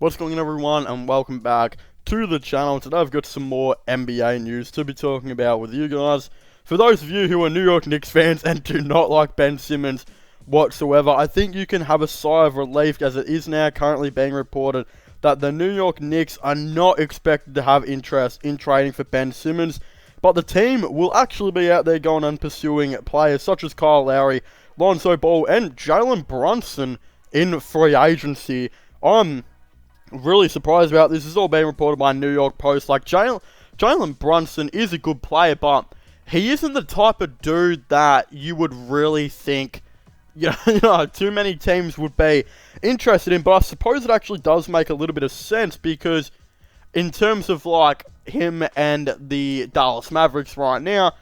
What's going on, everyone, and welcome back to the channel. Today I've got some more NBA news to be talking about with you guys. For those of you who are New York Knicks fans and do not like Ben Simmons whatsoever, I think you can have a sigh of relief, as it is now currently being reported that the New York Knicks are not expected to have interest in trading for Ben Simmons, but the team will actually be out there going and pursuing players such as Kyle Lowry, Lonzo Ball, and Jalen Brunson in free agency. I'm really surprised about this. This is all being reported by New York Post. Like, Jalen Brunson is a good player, but he isn't the type of dude that you would really think, too many teams would be interested in. But I suppose it actually does make a little bit of sense, because in terms of, like, him and the Dallas Mavericks right now,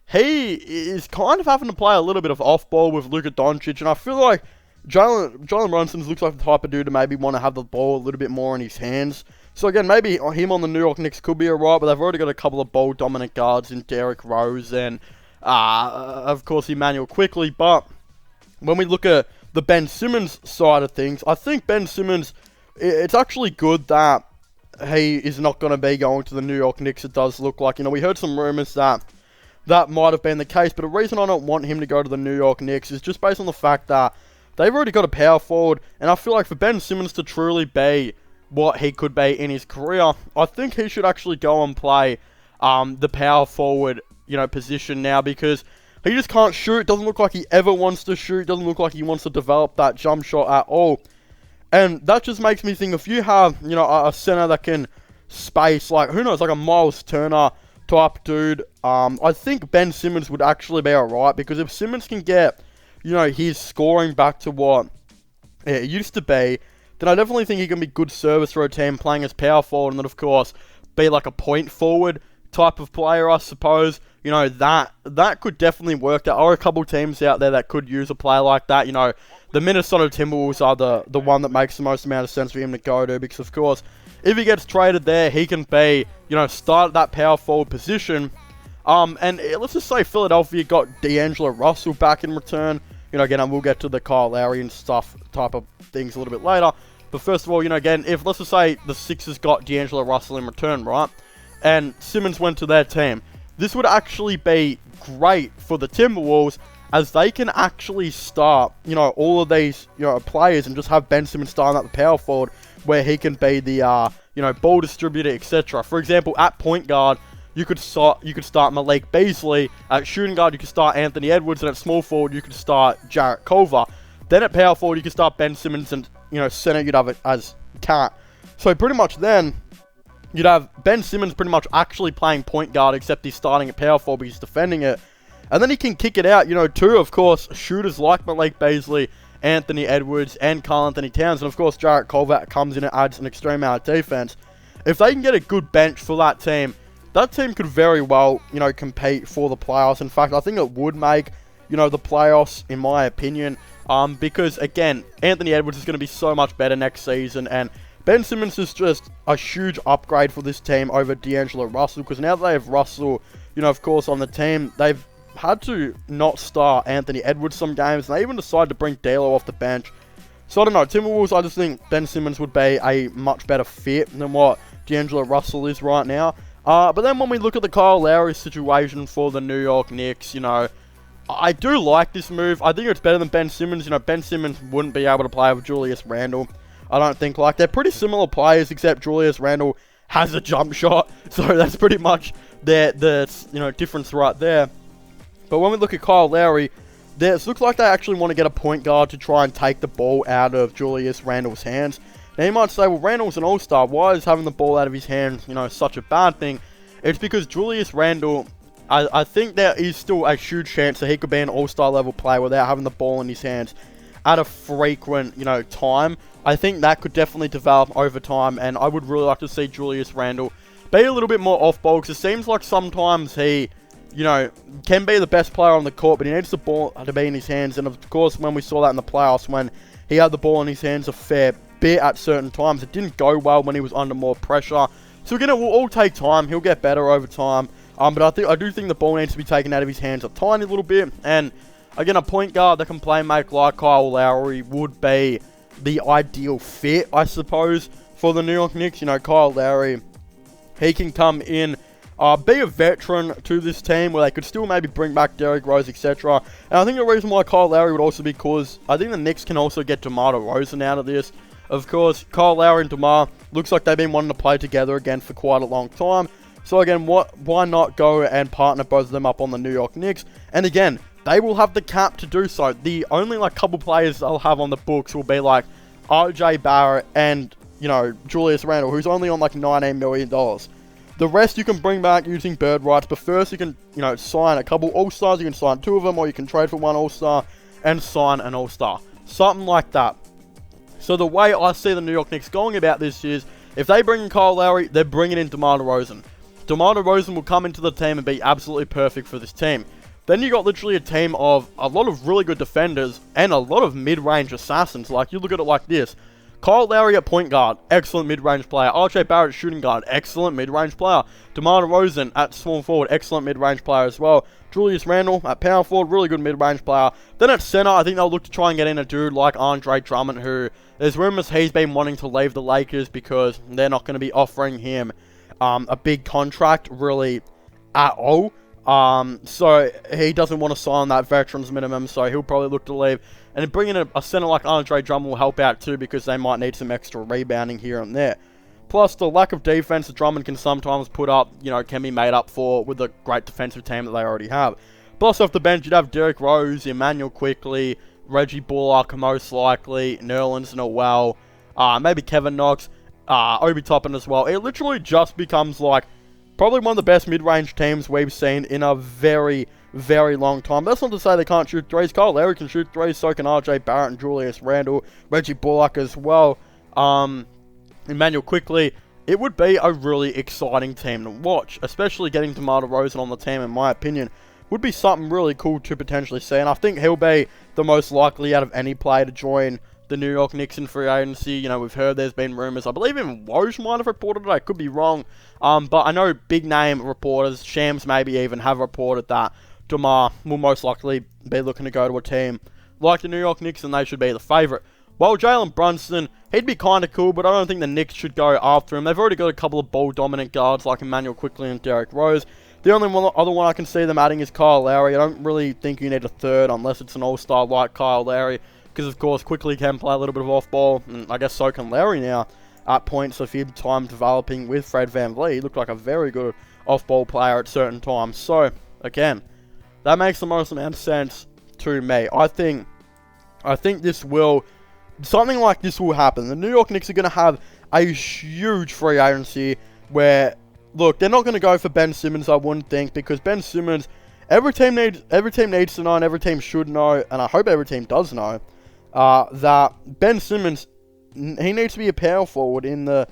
he is kind of having to play a little bit of off-ball with Luka Doncic, and I feel like Jalen Brunson looks like the type of dude to maybe want to have the ball a little bit more in his hands. So again, maybe him on the New York Knicks could be alright, but they've already got a couple of ball-dominant guards in Derrick Rose and, of course, Emmanuel Quickley. But when we look at the Ben Simmons side of things, I think Ben Simmons, it's actually good that he is not going to be going to the New York Knicks. It does look like, we heard some rumors that might have been the case, but the reason I don't want him to go to the New York Knicks is just based on the fact that they've already got a power forward, and I feel like for Ben Simmons to truly be what he could be in his career, I think he should actually go and play the power forward, position now, because he just can't shoot. Doesn't look like he ever wants to shoot. Doesn't look like he wants to develop that jump shot at all. And that just makes me think, if you have, a center that can space, like, who knows, like a Miles Turner type dude, I think Ben Simmons would actually be alright, because if Simmons can get his scoring back to what it used to be, then I definitely think he can be good service for a team playing as power forward, and then, of course, be like a point forward type of player, I suppose. That could definitely work. There are a couple teams out there that could use a player like that. The Minnesota Timberwolves are the one that makes the most amount of sense for him to go to, because, of course, if he gets traded there, he can be, start at that power forward position. And let's just say Philadelphia got D'Angelo Russell back in return. Again, we'll get to the Kyle Lowry and stuff type of things a little bit later. But first of all, again, if let's just say the Sixers got D'Angelo Russell in return, right? And Simmons went to their team, this would actually be great for the Timberwolves, as they can actually start, all of these, players, and just have Ben Simmons starting at the power forward, where he can be the, ball distributor, etc. For example, at point guard, you could start Malik Beasley. At shooting guard, you could start Anthony Edwards, and at small forward, you could start Jarrett Culver. Then at power forward, you could start Ben Simmons, and center you'd have it as Cat. So pretty much then, you'd have Ben Simmons pretty much actually playing point guard, except he's starting at power forward, but he's defending it. And then he can kick it out, to, of course, shooters like Malik Beasley, Anthony Edwards, and Karl Anthony Towns. And of course, Jarrett Culver comes in and adds an extreme amount of defense. If they can get a good bench for that team could very well, compete for the playoffs. In fact, I think it would make, the playoffs, in my opinion. Because, again, Anthony Edwards is going to be so much better next season. And Ben Simmons is just a huge upgrade for this team over D'Angelo Russell. Because now that they have Russell, of course, on the team, they've had to not start Anthony Edwards some games. And they even decided to bring D'Lo off the bench. So, I don't know. Timberwolves, I just think Ben Simmons would be a much better fit than what D'Angelo Russell is right now. But then when we look at the Kyle Lowry situation for the New York Knicks, I do like this move. I think it's better than Ben Simmons. Ben Simmons wouldn't be able to play with Julius Randle. I don't think. Like, they're pretty similar players, except Julius Randle has a jump shot. So that's pretty much the difference right there. But when we look at Kyle Lowry, it looks like they actually want to get a point guard to try and take the ball out of Julius Randle's hands. Now, you might say, well, Randle's an all-star. Why is having the ball out of his hands, such a bad thing? It's because Julius Randle, I think there is still a huge chance that he could be an all-star level player without having the ball in his hands at a frequent, time. I think that could definitely develop over time, and I would really like to see Julius Randle be a little bit more off-ball, because it seems like sometimes he, can be the best player on the court, but he needs the ball to be in his hands. And, of course, when we saw that in the playoffs, when he had the ball in his hands a fair bit at certain times, it didn't go well when he was under more pressure. So again, it will all take time. He'll get better over time. But I do think the ball needs to be taken out of his hands a tiny little bit. And again, a point guard that can play make like Kyle Lowry would be the ideal fit, I suppose, for the New York Knicks. You know, Kyle Lowry, he can come in, be a veteran to this team where they could still maybe bring back Derrick Rose, etc. And I think the reason why Kyle Lowry would also be because I think the Knicks can also get DeMar DeRozan out of this. Of course, Kyle Lowry and DeMar looks like they've been wanting to play together again for quite a long time. So again, why not go and partner both of them up on the New York Knicks? And again, they will have the cap to do so. The only couple players they'll have on the books will be like RJ Barrett and, you know, Julius Randle, who's only on like $19 million. The rest you can bring back using bird rights, but first you can, you know, sign a couple All-Stars. You can sign 2 of them, or you can trade for 1 All-Star and sign an All-Star. Something like that. So the way I see the New York Knicks going about this is, if they bring in Kyle Lowry, they're bringing in DeMar DeRozan. DeMar DeRozan will come into the team and be absolutely perfect for this team. Then you got literally a team of a lot of really good defenders and a lot of mid-range assassins. Like, you look at it like this. Kyle Lowry at point guard, excellent mid-range player. RJ Barrett at shooting guard, excellent mid-range player. DeMar DeRozan at small forward, excellent mid-range player as well. Julius Randle at power forward, really good mid-range player. Then at center, I think they'll look to try and get in a dude like Andre Drummond, who there's rumors he's been wanting to leave the Lakers because they're not going to be offering him a big contract really at all. So he doesn't want to sign that veterans minimum, so he'll probably look to leave. And bringing a center like Andre Drummond will help out too, because they might need some extra rebounding here and there. Plus, the lack of defense that Drummond can sometimes put up, you know, can be made up for with a great defensive team that they already have. Plus, off the bench, you'd have Derrick Rose, Emmanuel Quickley, Reggie Bullock, most likely, Nerlens Noel, maybe Kevin Knox, Obi Toppin as well. It literally just becomes like probably one of the best mid-range teams we've seen in a very, very long time. That's not to say they can't shoot threes. Kyle Lowry can shoot threes, so can RJ Barrett and Julius Randle, Reggie Bullock as well. Emmanuel Quickley. It would be a really exciting team to watch, especially getting DeMar DeRozan on the team, in my opinion. Would be something really cool to potentially see, and I think he'll be the most likely out of any player to join the New York Knicks in free agency. You know, we've heard there's been rumors. I believe even Woj might have reported it. I could be wrong. But I know big name reporters, Shams maybe even, have reported that DeMar will most likely be looking to go to a team like the New York Knicks, and they should be the favourite. While Jalen Brunson, he'd be kind of cool, but I don't think the Knicks should go after him. They've already got a couple of ball-dominant guards like Emmanuel Quickley and Derrick Rose. The only other one I can see them adding is Kyle Lowry. I don't really think you need a third unless it's an all-star like Kyle Lowry, because of course Quickley can play a little bit of off-ball, and I guess so can Lowry now at points of his time developing with Fred VanVleet. He looked like a very good off-ball player at certain times. So, again, that makes the most amount of sense to me. I think something like this will happen. The New York Knicks are going to have a huge free agency where, look, they're not going to go for Ben Simmons, I wouldn't think, because Ben Simmons, every team needs to know, and every team should know, and I hope every team does know, that Ben Simmons, he needs to be a power forward in the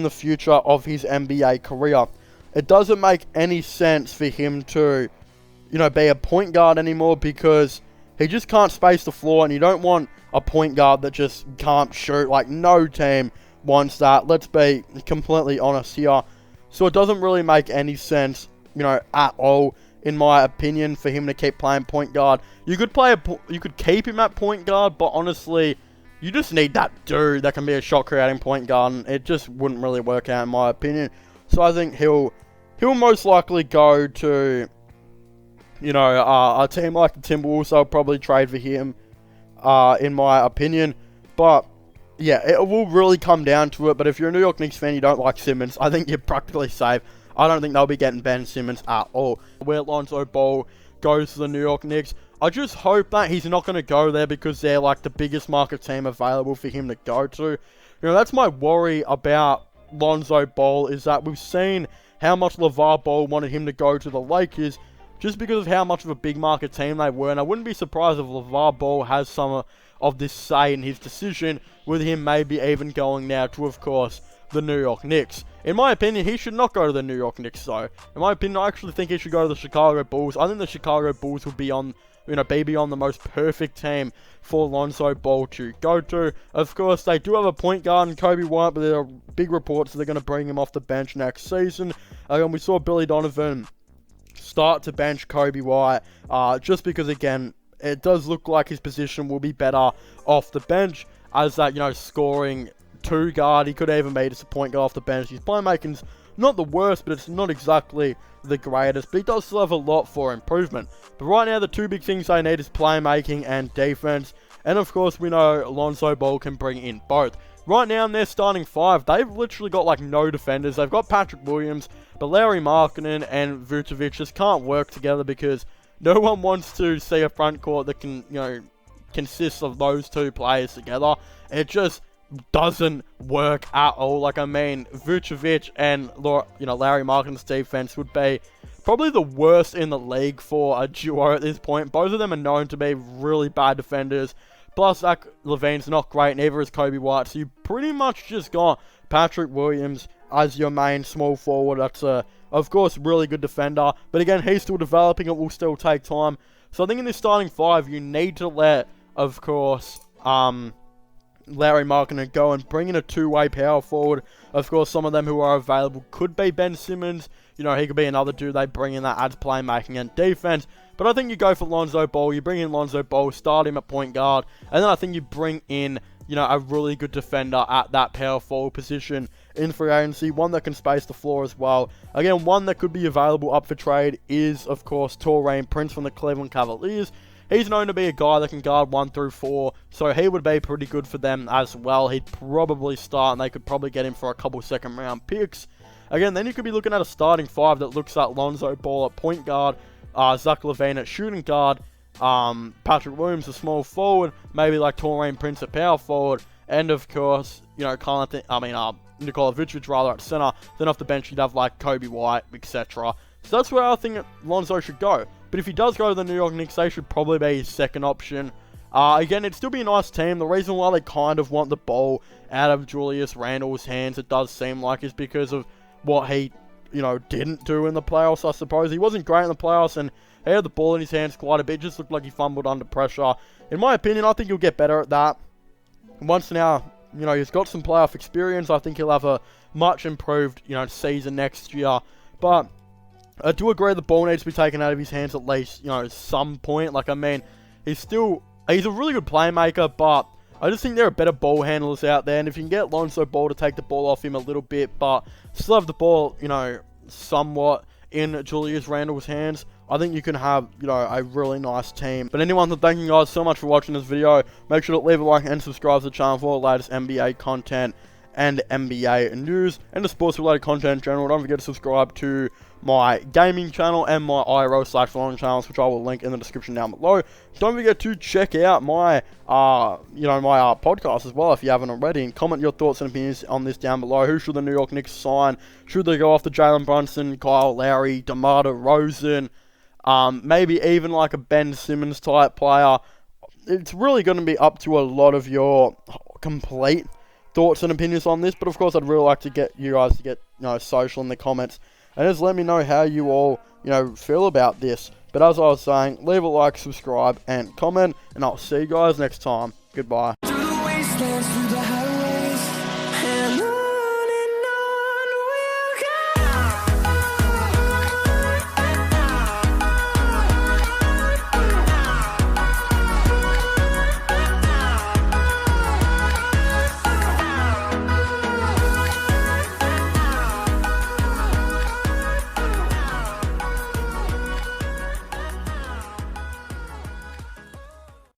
future of his NBA career. It doesn't make any sense for him to, you know, be a point guard anymore, because he just can't space the floor, and you don't want a point guard that just can't shoot. Like, no team wants that. Let's be completely honest here. So it doesn't really make any sense, you know, at all, in my opinion, for him to keep playing point guard. You could keep him at point guard, but honestly, you just need that dude that can be a shot creating point guard, and it just wouldn't really work out in my opinion. So I think he'll most likely go to, you know, a team like the Timberwolves. I'll probably trade for him, in my opinion. But yeah, it will really come down to it. But if you're a New York Knicks fan, you don't like Simmons, I think you're practically safe. I don't think they'll be getting Ben Simmons at all. Where Lonzo Ball goes to the New York Knicks, I just hope that he's not going to go there because they're like the biggest market team available for him to go to. You know, that's my worry about Lonzo Ball, is that we've seen how much LeVar Ball wanted him to go to the Lakers just because of how much of a big market team they were. And I wouldn't be surprised if LeVar Ball has some of this say in his decision, with him maybe even going now to, of course, the New York Knicks. In my opinion, he should not go to the New York Knicks, though. In my opinion, I actually think he should go to the Chicago Bulls. I think the Chicago Bulls would be on, you know, be beyond the most perfect team for Lonzo Ball to go to. Of course, they do have a point guard in Kobe White, but there are big reports that they're going to bring him off the bench next season. And we saw Billy Donovan start to bench Kobe White, just because, again, it does look like his position will be better off the bench, as that, you know, scoring 2 guard. He could even be just a point guard off the bench. His playmaking's not the worst, but it's not exactly the greatest. But he does still have a lot for improvement. But right now, the 2 big things they need is playmaking and defense. And of course, we know Lonzo Ball can bring in both. Right now, in their starting 5, they've literally got like no defenders. They've got Patrick Williams, but Lowry Markkanen and Vucevic just can't work together because no one wants to see a front court that can, consists of those 2 players together. It just doesn't work at all. Like, I mean, Vucevic and Lowry Markkanen's defense would be probably the worst in the league for a duo at this point. Both of them are known to be really bad defenders. Plus, Zach LaVine's not great, neither is Kobe White. So you pretty much just got Patrick Williams as your main small forward. That's of course, really good defender. But again, he's still developing. It will still take time. So I think in this starting 5, you need to let, of course, Lowry Markkanen go and bring in a 2-way power forward. Of course, some of them who are available could be Ben Simmons. He could be another dude they bring in that adds playmaking and defense. But I think you go for Lonzo Ball. You bring in Lonzo Ball, start him at point guard. And then I think you bring in, a really good defender at that power forward position in free agency. One that can space the floor as well. Again, one that could be available up for trade is, of course, Taurean Prince from the Cleveland Cavaliers. He's known to be a guy that can guard 1 through 4, so he would be pretty good for them as well. He'd probably start, and they could probably get him for a couple second-round picks. Again, then you could be looking at a starting 5 that looks at Lonzo Ball at point guard, Zach LaVine at shooting guard, Patrick Williams a small forward, maybe like Taurean Prince at power forward, and of course, Nikola Vucevic rather at center. Then off the bench, you'd have like Kobe White, etc. So that's where I think Lonzo should go. But if he does go to the New York Knicks, they should probably be his second option. Again, it'd still be a nice team. The reason why they kind of want the ball out of Julius Randle's hands, it does seem like, is because of what he, didn't do in the playoffs, I suppose. He wasn't great in the playoffs, and he had the ball in his hands quite a bit. It just looked like he fumbled under pressure. In my opinion, I think he'll get better at that. Once now, he's got some playoff experience, I think he'll have a much improved, season next year. But I do agree the ball needs to be taken out of his hands at least, some point. Like, I mean, he's a really good playmaker, but I just think there are better ball handlers out there. And if you can get Lonzo Ball to take the ball off him a little bit, but still have the ball, somewhat in Julius Randle's hands, I think you can have, a really nice team. But anyone, thank you guys so much for watching this video. Make sure to leave a like and subscribe to the channel for the latest NBA content and NBA news and the sports related content in general. Don't forget to subscribe to my gaming channel and my IRL/vlogging channels, which I will link in the description down below. Don't forget to check out my podcast as well if you haven't already, and comment your thoughts and opinions on this down below. Who should the New York Knicks sign? Should they go after Jalen Brunson, Kyle Lowry, DeMar DeRozan, maybe even like a Ben Simmons type player? It's really going to be up to a lot of your complete thoughts and opinions on this, but of course I'd really like to get you guys to get social in the comments and just let me know how you all feel about this. But as I was saying, leave a like, subscribe and comment, and I'll see you guys next time. Goodbye.